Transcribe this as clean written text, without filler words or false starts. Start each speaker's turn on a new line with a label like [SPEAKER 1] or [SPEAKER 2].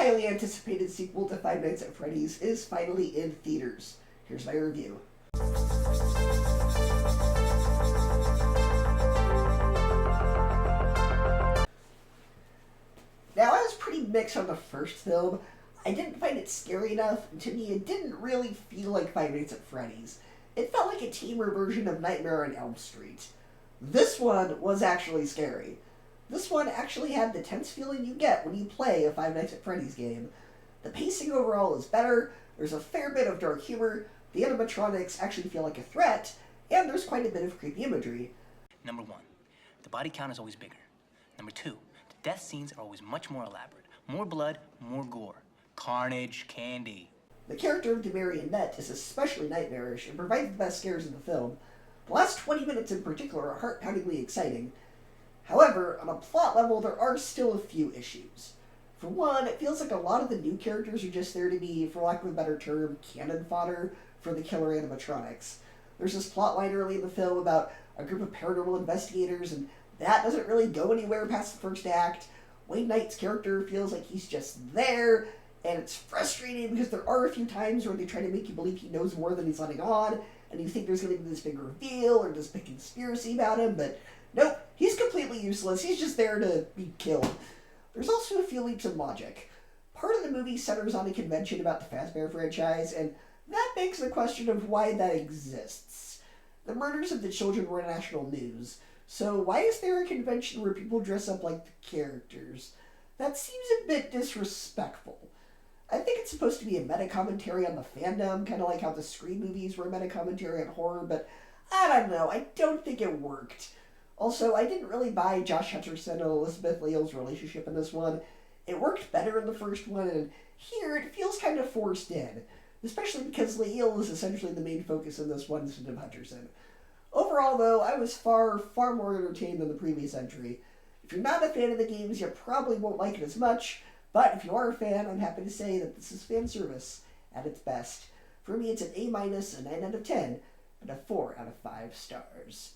[SPEAKER 1] highly anticipated sequel to Five Nights at Freddy's is finally in theaters. Here's my review. Now, I was pretty mixed on the first film. I didn't find it scary enough, and to me it didn't really feel like Five Nights at Freddy's. It felt like a tamer version of Nightmare on Elm Street. This one was actually scary. This one actually had the tense feeling you get when you play a Five Nights at Freddy's game. The pacing overall is better, there's a fair bit of dark humor, the animatronics actually feel like a threat, and there's quite a bit of creepy imagery.
[SPEAKER 2] Number 1, the body count is always bigger. Number 2, the death scenes are always much more elaborate. More blood, more gore. Carnage, candy.
[SPEAKER 1] The character of the marionette is especially nightmarish and provides the best scares in the film. The last 20 minutes in particular are heart-poundingly exciting. However, on a plot level, there are still a few issues. For one, it feels like a lot of the new characters are just there to be, for lack of a better term, cannon fodder for the killer animatronics. There's this plotline early in the film about a group of paranormal investigators, and that doesn't really go anywhere past the first act. Wayne Knight's character feels like he's just there, and it's frustrating because there are a few times where they try to make you believe he knows more than he's letting on, and you think there's going to be this big reveal or this big conspiracy about him, but nope, he's completely useless. He's just there to be killed. There's also a few leaps in logic. Part of the movie centers on a convention about the Fazbear franchise, and that begs the question of why that exists. The murders of the children were national news, so why is there a convention where people dress up like the characters? That seems a bit disrespectful. I think it's supposed to be a meta-commentary on the fandom, kind of like how the Scream movies were a meta-commentary on horror, but I don't know, I don't think it worked. Also, I didn't really buy Josh Hutcherson and Elizabeth Leal's relationship in this one. It worked better in the first one, and here it feels kind of forced in, especially because Leal is essentially the main focus in this one instead of Hutcherson. Overall, though, I was far more entertained than the previous entry. If you're not a fan of the games, you probably won't like it as much, but if you are a fan, I'm happy to say that this is Fanservice at its best. For me, it's an A-, a 9 out of 10, and a 4 out of 5 stars.